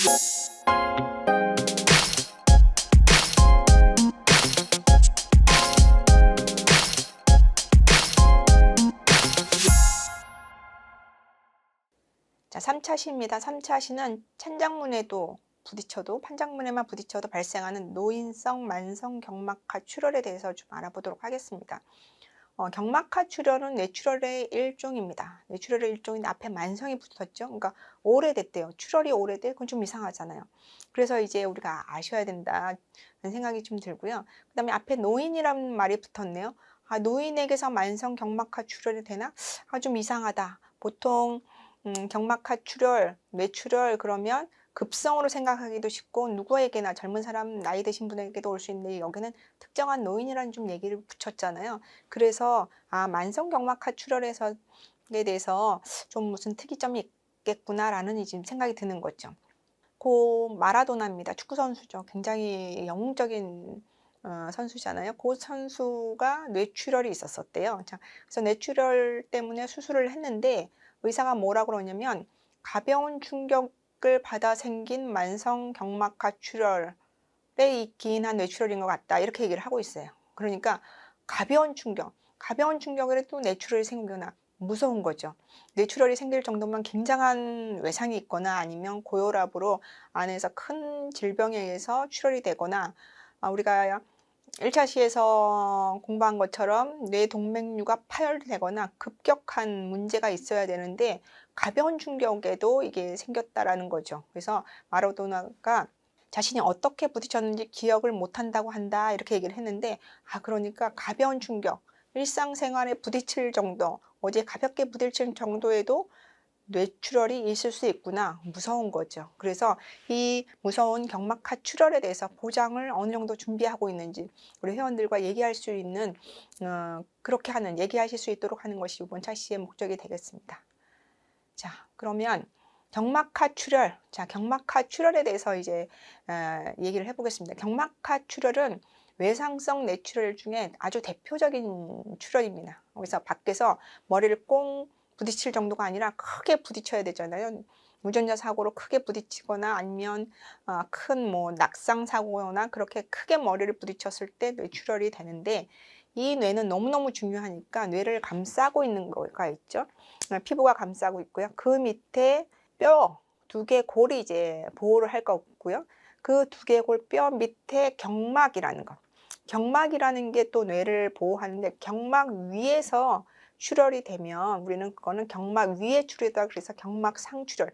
자, 3차 시입니다. 3차 시는 찬장문에도 부딪혀도 판장문에만 부딪혀도 발생하는 노인성 만성 경막하 출혈에 대해서 좀 알아보도록 하겠습니다. 경막하 출혈은 뇌출혈의 일종입니다. 뇌출혈의 일종인데 앞에 만성이 붙었죠. 그러니까 오래됐대요. 출혈이 오래돼? 그건 좀 이상하잖아요. 그래서 이제 우리가 아셔야 된다는 생각이 좀 들고요. 그 다음에 앞에 노인이라는 말이 붙었네요. 아, 노인에게서 만성 경막하 출혈이 되나? 아, 좀 이상하다. 보통 경막하 출혈, 뇌출혈 그러면 급성으로 생각하기도 쉽고 누구에게나 젊은 사람, 나이 드신 분에게도 올 수 있는데 여기는 특정한 노인이라는 좀 얘기를 붙였잖아요. 그래서 아, 만성 경막하 출혈에 대해서 좀 무슨 특이점이 있겠구나라는 지금 생각이 드는 거죠. 고 마라도나입니다. 축구 선수죠. 굉장히 영웅적인 선수잖아요. 그 선수가 뇌출혈이 있었었대요. 자, 그래서 뇌출혈 때문에 수술을 했는데 의사가 뭐라고 그러냐면 가벼운 충격을 받아 생긴 만성 경막하 출혈에 기인한 뇌출혈인 것 같다. 이렇게 얘기를 하고 있어요. 그러니까 가벼운 충격을 해도 뇌출혈이 생기거나 무서운 거죠. 뇌출혈이 생길 정도면 굉장한 외상이 있거나 아니면 고혈압으로 안에서 큰 질병에 의해서 출혈이 되거나 우리가 1차 시에서 공부한 것처럼 뇌동맥류가 파열되거나 급격한 문제가 있어야 되는데 가벼운 충격에도 이게 생겼다라는 거죠. 그래서 마라도나가 자신이 어떻게 부딪혔는지 기억을 못한다고 한다 이렇게 얘기를 했는데 그러니까 가벼운 충격, 일상생활에 부딪힐 정도, 어제 가볍게 부딪힐 정도에도 뇌출혈이 있을 수 있구나. 무서운 거죠. 그래서 이 무서운 경막하 출혈에 대해서 보장을 어느 정도 준비하고 있는지 우리 회원들과 얘기할 수 있는 그렇게 얘기하실 수 있도록 하는 것이 이번 차시의 목적이 되겠습니다. 자, 그러면 경막하 출혈. 자, 경막하 출혈에 대해서 이제 얘기를 해보겠습니다. 경막하 출혈은 외상성 뇌출혈 중에 아주 대표적인 출혈입니다. 그래서 밖에서 머리를 꽁 부딪힐 정도가 아니라 크게 부딪혀야 되잖아요. 운전자 사고로 크게 부딪히거나 아니면 큰 낙상 사고나 그렇게 크게 머리를 부딪혔을 때 뇌출혈이 되는데 이 뇌는 너무너무 중요하니까 뇌를 감싸고 있는 거가 있죠. 피부가 감싸고 있고요. 그 밑에 뼈 2개 골이 이제 보호를 할 거고요. 그 2개 골 뼈 밑에 경막이라는 거. 경막이라는 게 또 뇌를 보호하는데 경막 위에서 출혈이 되면 우리는 그거는 경막 위에 출혈이다 그래서 경막 상출혈.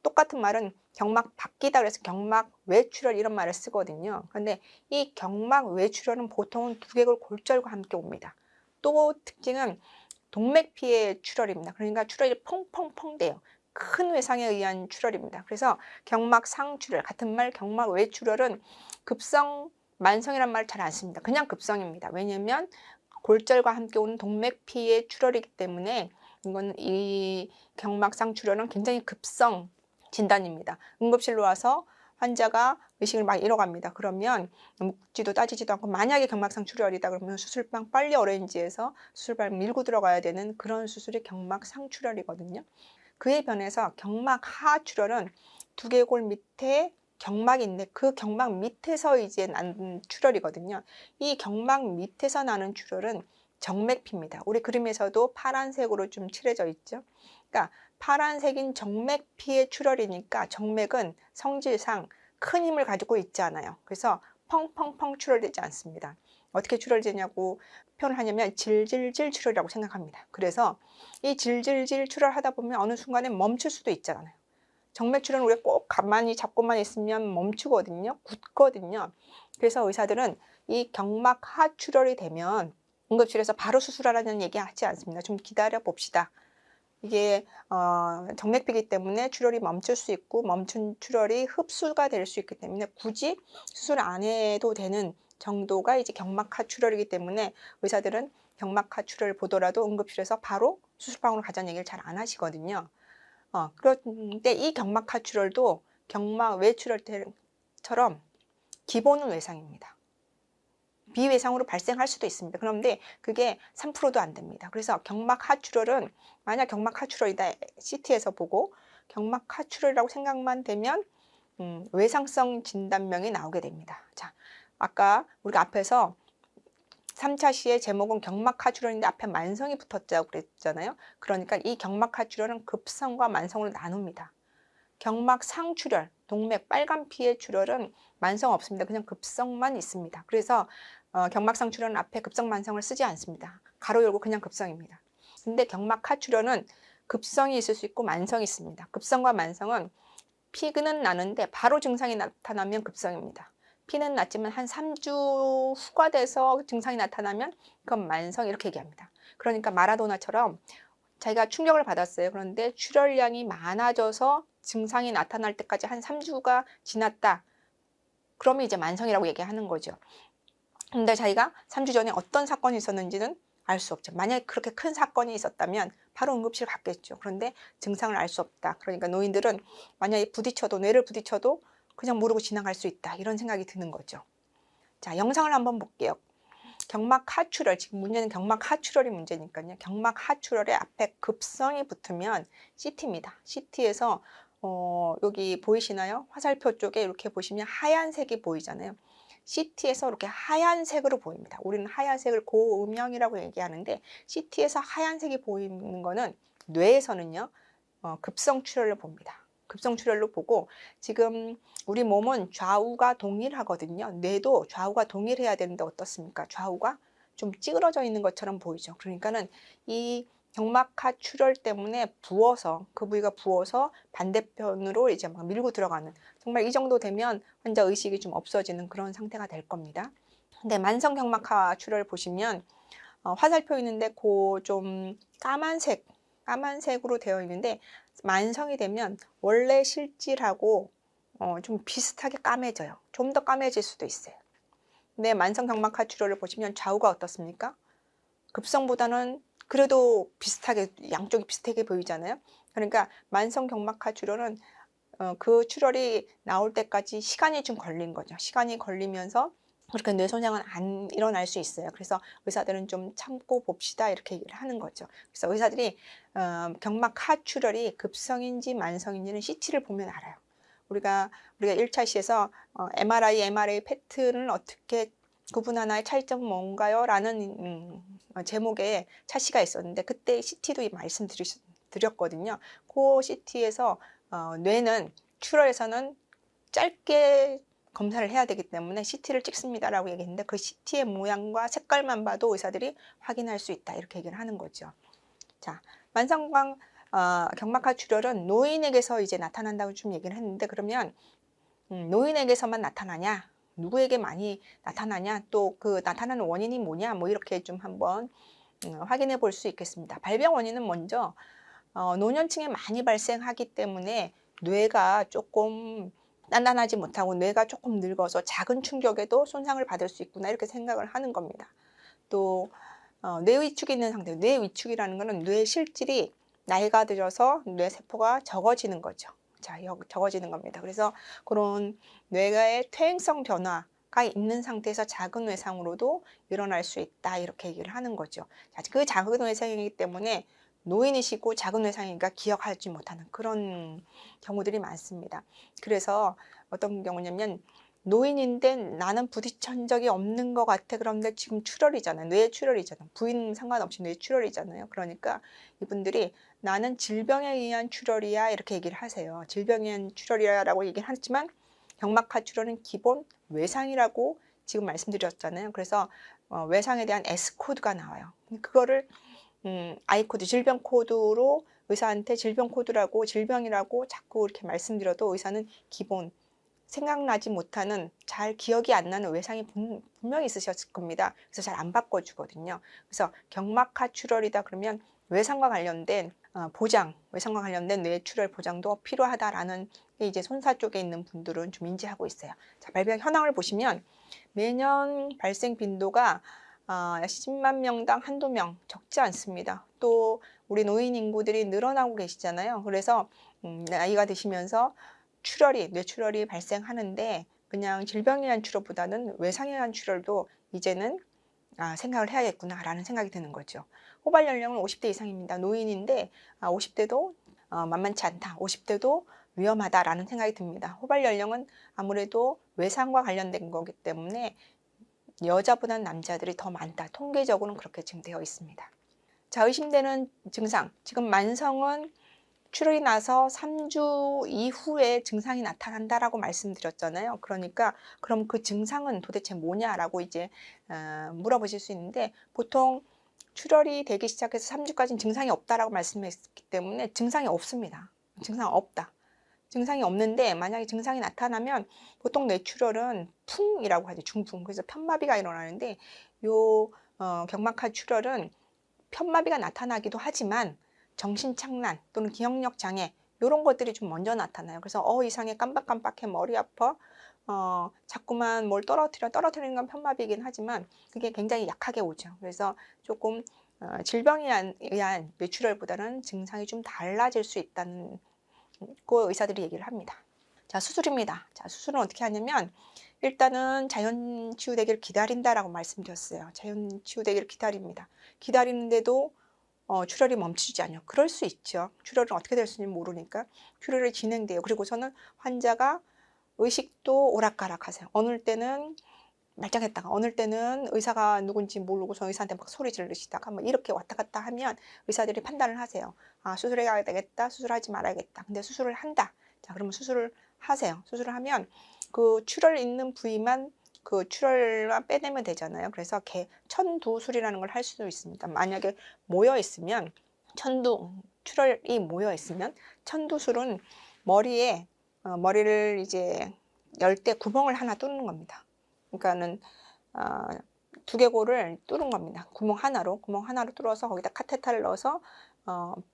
똑같은 말은 경막 밖이다 그래서 경막 외출혈 이런 말을 쓰거든요. 그런데 이 경막 외출혈은 보통은 두개골 골절과 함께 옵니다. 또 특징은 동맥피의 출혈입니다. 그러니까 출혈이 펑펑펑 돼요. 큰 외상에 의한 출혈입니다. 그래서 경막 상출혈 같은 말 경막 외출혈은 급성 만성이란 말 잘 안 씁니다. 그냥 급성입니다. 왜냐하면 골절과 함께 오는 동맥피의 출혈이기 때문에 이 경막상 출혈은 굉장히 급성 진단입니다. 응급실로 와서 환자가 의식을 막 잃어갑니다. 그러면 묻지도 따지지도 않고 만약에 경막상 출혈이다 그러면 수술방 빨리 어레인지해서 수술방 밀고 들어가야 되는 그런 수술이 경막상 출혈이거든요. 그에 반해서 경막하 출혈은 두개골 밑에 경막이 있는데 그 경막 밑에서 이제 난 출혈이거든요. 이 경막 밑에서 나는 출혈은 정맥피입니다. 우리 그림에서도 파란색으로 좀 칠해져 있죠. 그러니까 파란색인 정맥피의 출혈이니까 정맥은 성질상 큰 힘을 가지고 있지 않아요. 그래서 펑펑펑 출혈되지 않습니다. 어떻게 출혈되냐고 표현을 하냐면 질질질 출혈이라고 생각합니다. 그래서 이 질질질 출혈하다 보면 어느 순간에 멈출 수도 있잖아요. 정맥 출혈은 우리가 꼭 가만히 잡고만 있으면 멈추거든요. 굳거든요. 그래서 의사들은 이 경막하 출혈이 되면 응급실에서 바로 수술하라는 얘기 하지 않습니다. 좀 기다려 봅시다. 이게 정맥피이기 때문에 출혈이 멈출 수 있고 멈춘 출혈이 흡수가 될 수 있기 때문에 굳이 수술 안 해도 되는 정도가 이제 경막하 출혈이기 때문에 의사들은 경막하 출혈을 보더라도 응급실에서 바로 수술방으로 가자는 얘기를 잘 안 하시거든요. 그런데 이 경막하 출혈도 경막 외출혈처럼 기본은 외상입니다. 비외상으로 발생할 수도 있습니다. 그런데 그게 3%도 안 됩니다. 그래서 경막 하출혈은 만약 경막 하출혈이다 CT에서 보고 경막 하출혈이라고 생각만 되면 외상성 진단명이 나오게 됩니다. 자, 아까 우리가 앞에서 3차 시의 제목은 경막하출혈인데 앞에 만성이 붙었다고 그랬잖아요. 그러니까 이 경막하출혈은 급성과 만성으로 나눕니다. 경막상출혈, 동맥 빨간 피의 출혈은 만성 없습니다. 그냥 급성만 있습니다. 그래서 경막상출혈은 앞에 급성 만성을 쓰지 않습니다. 가로 열고 그냥 급성입니다. 근데 경막하출혈은 급성이 있을 수 있고 만성이 있습니다. 급성과 만성은 피는 나는데 바로 증상이 나타나면 급성입니다. 피는 났지만 한 3주 후가 돼서 증상이 나타나면 그건 만성 이렇게 얘기합니다. 그러니까 마라도나처럼 자기가 충격을 받았어요. 그런데 출혈량이 많아져서 증상이 나타날 때까지 한 3주가 지났다. 그러면 이제 만성이라고 얘기하는 거죠. 근데 자기가 3주 전에 어떤 사건이 있었는지는 알 수 없죠. 만약에 그렇게 큰 사건이 있었다면 바로 응급실 갔겠죠. 그런데 증상을 알 수 없다. 그러니까 노인들은 만약에 뇌를 부딪혀도 그냥 모르고 지나갈 수 있다. 이런 생각이 드는 거죠. 자, 영상을 한번 볼게요. 경막하출혈, 지금 문제는 경막하출혈이 문제니까요. 경막하출혈의 앞에 급성이 붙으면 CT입니다. CT에서 여기 보이시나요? 화살표 쪽에 이렇게 보시면 하얀색이 보이잖아요. CT에서 이렇게 하얀색으로 보입니다. 우리는 하얀색을 고음영이라고 얘기하는데 CT에서 하얀색이 보이는 거는 뇌에서는요. 급성 출혈로 봅니다. 급성 출혈로 보고 지금 우리 몸은 좌우가 동일하거든요. 뇌도 좌우가 동일해야 되는데 어떻습니까? 좌우가 좀 찌그러져 있는 것처럼 보이죠. 그러니까는 이 경막하 출혈 때문에 부어서 그 부위가 부어서 반대편으로 이제 막 밀고 들어가는 정말 이 정도 되면 환자 의식이 좀 없어지는 그런 상태가 될 겁니다. 근데 만성 경막하 출혈 보시면 화살표 있는데 그 좀 까만색으로 되어 있는데 만성이 되면 원래 실질하고 좀 비슷하게 까매져요. 좀 더 까매질 수도 있어요. 근데 만성 경막하 출혈을 보시면 좌우가 어떻습니까? 급성보다는 그래도 비슷하게 양쪽이 비슷하게 보이잖아요. 그러니까 만성 경막하 출혈은 그 출혈이 나올 때까지 시간이 좀 걸린 거죠. 시간이 걸리면서 그렇게 뇌 손상은 안 일어날 수 있어요. 그래서 의사들은 좀 참고 봅시다 이렇게 얘기를 하는 거죠. 그래서 의사들이 경막하 출혈이 급성인지 만성인지는 CT를 보면 알아요. 우리가 1차 시에서 MRI, PET는 어떻게 구분하나의 차이점은 뭔가요? 라는 제목의 차시가 있었는데 그때 CT도 말씀드렸거든요. 그 CT에서 뇌는 출혈에서는 짧게 검사를 해야 되기 때문에 CT를 찍습니다라고 얘기했는데 그 CT의 모양과 색깔만 봐도 의사들이 확인할 수 있다 이렇게 얘기를 하는 거죠. 자, 만성광 경막하 출혈은 노인에게서 이제 나타난다고 좀 얘기를 했는데 그러면 노인에게서만 나타나냐? 누구에게 많이 나타나냐? 또 그 나타나는 원인이 뭐냐? 뭐 이렇게 좀 한번 확인해 볼 수 있겠습니다. 발병 원인은 먼저 노년층에 많이 발생하기 때문에 뇌가 조금 단단하지 못하고 뇌가 조금 늙어서 작은 충격에도 손상을 받을 수 있구나 이렇게 생각을 하는 겁니다. 또 뇌 위축이 있는 상태, 뇌 위축이라는 것은 뇌 실질이 나이가 들어서 뇌 세포가 적어지는 거죠. 자, 적어지는 겁니다. 그래서 그런 뇌의 퇴행성 변화가 있는 상태에서 작은 외상으로도 일어날 수 있다 이렇게 얘기를 하는 거죠. 자, 그 작은 외상이기 때문에 노인이시고 작은 외상이니까 기억하지 못하는 그런 경우들이 많습니다. 그래서 어떤 경우냐면 노인인데 나는 부딪힌 적이 없는 것 같아. 그런데 지금 출혈이잖아요. 뇌 출혈이잖아요. 부인 상관없이 뇌 출혈이잖아요. 그러니까 이분들이 나는 질병에 의한 출혈이야 이렇게 얘기를 하세요. 질병에 의한 출혈이라고 얘기를 하지만 경막하 출혈은 기본 외상이라고 지금 말씀드렸잖아요. 그래서 외상에 대한 S코드가 나와요. 그거를 아이코드, 질병 코드로 의사한테 질병 코드라고 질병이라고 자꾸 이렇게 말씀드려도 의사는 기본 생각나지 못하는 잘 기억이 안 나는 외상이 분명히 있으셨을 겁니다. 그래서 잘 안 바꿔주거든요. 그래서 경막하 출혈이다 그러면 외상과 관련된 보장, 외상과 관련된 뇌 출혈 보장도 필요하다라는 게 이제 손사 쪽에 있는 분들은 좀 인지하고 있어요. 자, 발병 현황을 보시면 매년 발생 빈도가 10만 명당 한두 명 적지 않습니다. 또 우리 노인 인구들이 늘어나고 계시잖아요. 그래서 나이가 드시면서 뇌출혈이 발생하는데 그냥 질병에 의한 출혈보다는 외상에 의한 출혈도 이제는 생각을 해야겠구나라는 생각이 드는 거죠. 호발 연령은 50대 이상입니다. 노인인데 50대도 만만치 않다. 50대도 위험하다라는 생각이 듭니다. 호발 연령은 아무래도 외상과 관련된 거기 때문에 여자보다는 남자들이 더 많다. 통계적으로는 그렇게 지금 되어 있습니다. 자, 의심되는 증상. 지금 만성은 출혈이 나서 3주 이후에 증상이 나타난다라고 말씀드렸잖아요. 그러니까 그럼 그 증상은 도대체 뭐냐라고 이제 물어보실 수 있는데, 보통 출혈이 되기 시작해서 3주까지는 증상이 없다라고 말씀했기 때문에 증상이 없습니다. 증상 없다. 증상이 없는데 만약에 증상이 나타나면 보통 뇌출혈은 풍이라고 하죠. 중풍. 그래서 편마비가 일어나는데 요 경막하 출혈은 편마비가 나타나기도 하지만 정신착란 또는 기억력 장애 이런 것들이 좀 먼저 나타나요. 그래서 이상해, 깜빡깜빡해, 머리 아파, 자꾸만 뭘 떨어뜨리는 건 편마비이긴 하지만 그게 굉장히 약하게 오죠. 그래서 조금 질병에 의한 뇌출혈보다는 증상이 좀 달라질 수 있다는 거 의사들이 얘기를 합니다. 자, 수술입니다. 자, 수술은 어떻게 하냐면 일단은 자연 치유되기를 기다린다라고 말씀드렸어요. 자연 치유되기를 기다립니다. 기다리는데도 출혈이 멈추지 않아요. 그럴 수 있죠. 출혈은 어떻게 될 수 있는지 모르니까 출혈이 진행돼요. 그리고서는 환자가 의식도 오락가락하세요. 어느 때는 말짱했다가 어느 때는 의사가 누군지 모르고서 의사한테 막 소리 지르시다가 막 이렇게 왔다 갔다 하면 의사들이 판단을 하세요. 아, 수술해야 되겠다, 수술하지 말아야겠다. 근데 수술을 한다. 자, 그러면 수술을 하세요. 수술을 하면 그 출혈 있는 부위만 그 출혈만 빼내면 되잖아요. 그래서 천두술이라는 걸 할 수도 있습니다. 만약에 모여 있으면 출혈이 모여 있으면 천두술은 머리를 이제 열 때 구멍을 하나 뚫는 겁니다. 그러니까는 두개골을 뚫은 겁니다. 구멍 하나로 뚫어서 거기다 카테터를 넣어서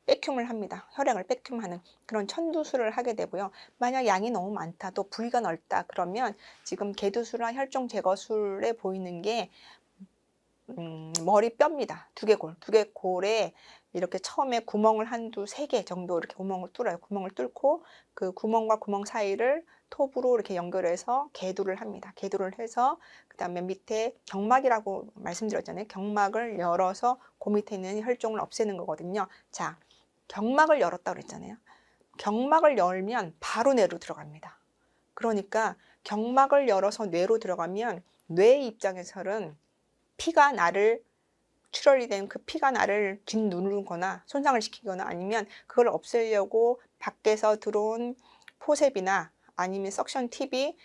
백큐을 합니다. 혈액을 백큐하는 그런 천두술을 하게 되고요. 만약 양이 너무 많다, 또 부위가 넓다 그러면 지금 개두술이나 혈종 제거술에 보이는 게 머리뼈입니다. 두개골에 이렇게 처음에 구멍을 세 개 정도 이렇게 구멍을 뚫어요. 구멍을 뚫고 그 구멍과 구멍 사이를 톱으로 이렇게 연결해서 개두를 합니다. 개두를 해서 그 다음에 밑에 경막이라고 말씀드렸잖아요. 경막을 열어서 그 밑에 있는 혈종을 없애는 거거든요. 자, 경막을 열었다 그랬잖아요. 경막을 열면 바로 뇌로 들어갑니다. 그러니까 경막을 열어서 뇌로 들어가면 뇌 입장에서는 출혈이 된 그 피가 나를 짓누르거나 손상을 시키거나 아니면 그걸 없애려고 밖에서 들어온 포셉이나 아니면 석션 팁이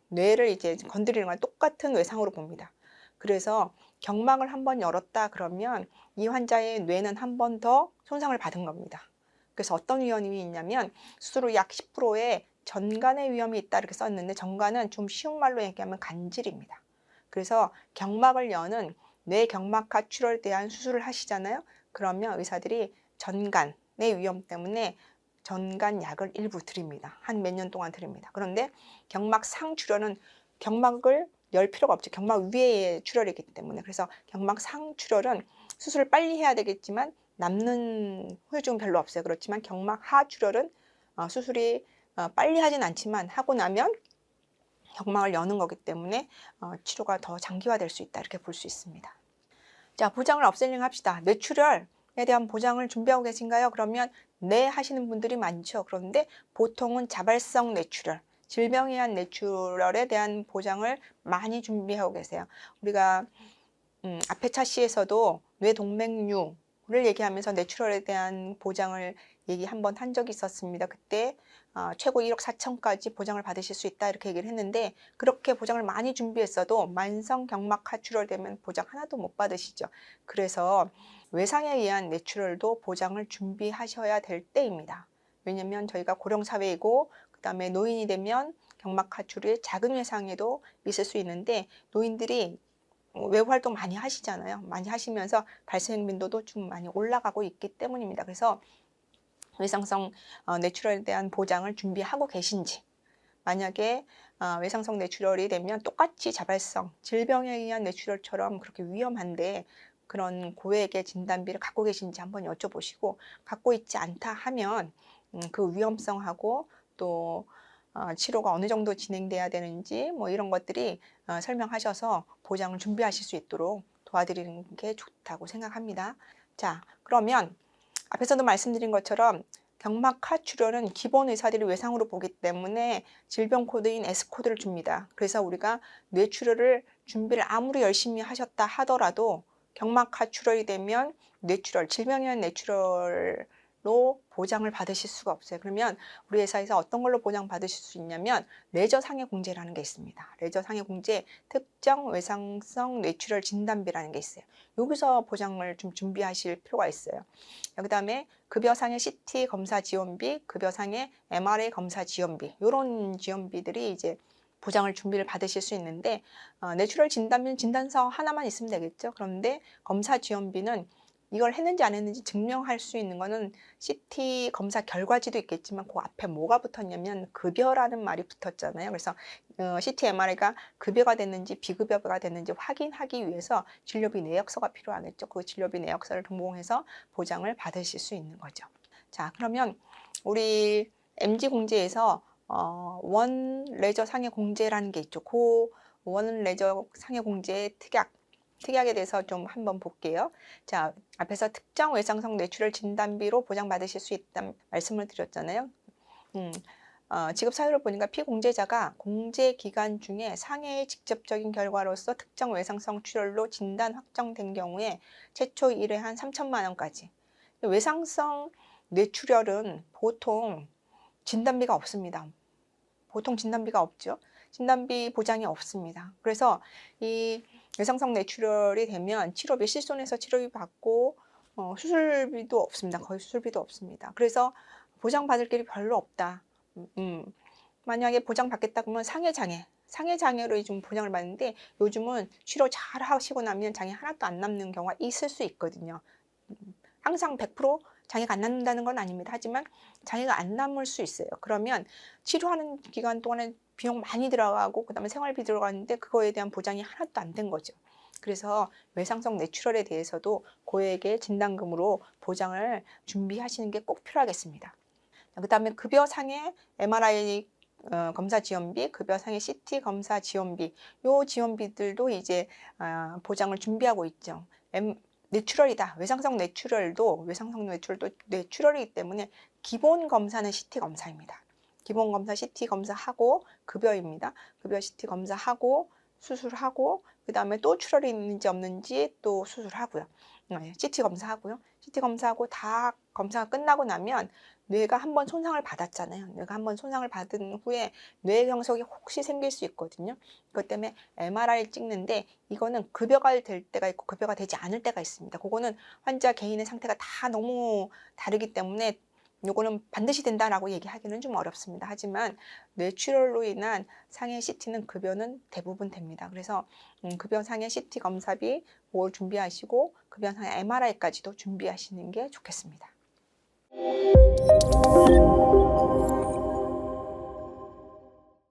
뇌를 이제 건드리는 건 똑같은 외상으로 봅니다. 그래서 경막을 한번 열었다 그러면 이 환자의 뇌는 한 번 더 손상을 받은 겁니다. 그래서 어떤 위험이 있냐면 수술 후 약 10%의 전간의 위험이 있다 이렇게 썼는데, 전간은 좀 쉬운 말로 얘기하면 간질입니다. 그래서 경막을 여는 뇌경막하 출혈에 대한 수술을 하시잖아요. 그러면 의사들이 전간의 위험 때문에 전간약을 일부 드립니다. 한 몇 년 동안 드립니다. 그런데 경막상 출혈은 경막을 열 필요가 없죠. 경막 위에 출혈이기 때문에. 그래서 경막상 출혈은 수술을 빨리 해야 되겠지만 남는 후유증은 별로 없어요. 그렇지만 경막하 출혈은 수술이 빨리 하진 않지만 하고 나면 경막을 여는 거기 때문에 치료가 더 장기화될 수 있다 이렇게 볼 수 있습니다. 자, 보장을 업셀링 합시다. 뇌출혈에 대한 보장을 준비하고 계신가요? 그러면 네 하시는 분들이 많죠. 그런데 보통은 자발성 뇌출혈, 질병에 의한 뇌출혈에 대한 보장을 많이 준비하고 계세요. 우리가 앞에 차시에서도 뇌동맥류를 얘기하면서 뇌출혈에 대한 보장을 한번 한 적이 있었습니다. 그때 최고 1억 4천까지 보장을 받으실 수 있다 이렇게 얘기를 했는데, 그렇게 보장을 많이 준비했어도 만성 경막하 출혈되면 보장 하나도 못 받으시죠. 그래서 외상에 의한 뇌출혈도 보장을 준비하셔야 될 때입니다. 왜냐하면 저희가 고령사회이고 그 다음에 노인이 되면 경막하 출혈이 작은 외상에도 있을 수 있는데, 노인들이 외부 활동 많이 하시잖아요. 많이 하시면서 발생 빈도도 좀 많이 올라가고 있기 때문입니다. 그래서 외상성 뇌출혈에 대한 보장을 준비하고 계신지, 만약에 외상성 뇌출혈이 되면 똑같이 자발성 질병에 의한 뇌출혈처럼 그렇게 위험한데 그런 고액의 진단비를 갖고 계신지 한번 여쭤보시고, 갖고 있지 않다 하면 그 위험성하고 또 치료가 어느 정도 진행돼야 되는지 뭐 이런 것들이 설명하셔서 보장을 준비하실 수 있도록 도와드리는 게 좋다고 생각합니다. 자, 그러면 앞에서도 말씀드린 것처럼 경막하 출혈은 기본 의사들이 외상으로 보기 때문에 질병 코드인 S코드를 줍니다. 그래서 우리가 뇌출혈을 준비를 아무리 열심히 하셨다 하더라도 경막하 출혈이 되면 뇌출혈, 질병이한 뇌출혈로 보장을 받으실 수가 없어요. 그러면 우리 회사에서 어떤 걸로 보장 받으실 수 있냐면 레저 상해 공제라는 게 있습니다. 레저 상해 공제 특정 외상성 뇌출혈 진단비라는 게 있어요. 여기서 보장을 좀 준비하실 필요가 있어요. 그다음에 급여상의 CT 검사 지원비, 급여상의 MRI 검사 지원비, 이런 지원비들이 이제 보장을 준비를 받으실 수 있는데 뇌출혈 진단비는 진단서 하나만 있으면 되겠죠. 그런데 검사 지원비는 이걸 했는지 안 했는지 증명할 수 있는 거는 CT 검사 결과지도 있겠지만 그 앞에 뭐가 붙었냐면 급여라는 말이 붙었잖아요. 그래서 CT MRI가 급여가 됐는지 비급여가 됐는지 확인하기 위해서 진료비 내역서가 필요하겠죠. 그 진료비 내역서를 동봉해서 보장을 받으실 수 있는 거죠. 자, 그러면 우리 MG공제에서 원 레저 상해 공제라는 게 있죠. 그 원 레저 상해 공제의 특약에 대해서 좀 한번 볼게요. 자, 앞에서 특정 외상성 뇌출혈 진단비로 보장받으실 수 있다는 말씀을 드렸잖아요. 지급 사유를 보니까 피공제자가 공제 기간 중에 상해의 직접적인 결과로서 특정 외상성 출혈로 진단 확정된 경우에 최초 1회 한 3천만 원까지. 외상성 뇌출혈은 보통 진단비가 없습니다. 보통 진단비가 없죠. 진단비 보장이 없습니다. 그래서 이 외상성 뇌출혈이 되면 치료비 실손해서 치료비 받고 수술비도 없습니다. 거의 수술비도 없습니다. 그래서 보장받을 길이 별로 없다. 만약에 보장받겠다 그러면 상해장애로 좀 보장을 받는데 요즘은 치료 잘 하시고 나면 장애 하나도 안 남는 경우가 있을 수 있거든요. 항상 100% 장애가 안 남는다는 건 아닙니다. 하지만 장애가 안 남을 수 있어요. 그러면 치료하는 기간 동안에 비용 많이 들어가고 그다음에 생활비 들어가는데 그거에 대한 보장이 하나도 안 된 거죠. 그래서 외상성 뇌출혈에 대해서도 고액의 진단금으로 보장을 준비하시는 게 꼭 필요하겠습니다. 그다음에 급여상의 MRI 검사 지원비, 급여상의 CT 검사 지원비, 요 지원비들도 이제 보장을 준비하고 있죠. 뇌출혈이다. 외상성 뇌출혈도 뇌출혈이기 때문에 기본 검사는 CT 검사입니다. 기본 검사 CT 검사하고 급여입니다. 급여 CT 검사하고 수술하고 그다음에 또 출혈이 있는지 없는지 또 수술하고요. CT 검사하고요. CT 검사하고 다 검사가 끝나고 나면 뇌가 한번 손상을 받았잖아요. 뇌가 한번 손상을 받은 후에 뇌 경색이 혹시 생길 수 있거든요. 그것 때문에 MRI를 찍는데 이거는 급여가 될 때가 있고 급여가 되지 않을 때가 있습니다. 그거는 환자 개인의 상태가 다 너무 다르기 때문에 요거는 반드시 된다라고 얘기하기는 좀 어렵습니다. 하지만 뇌출혈로 인한 상해 CT는 급여는 대부분 됩니다. 그래서 급여 상해 CT 검사비 뭘 준비하시고 급여 상해 MRI까지도 준비하시는 게 좋겠습니다.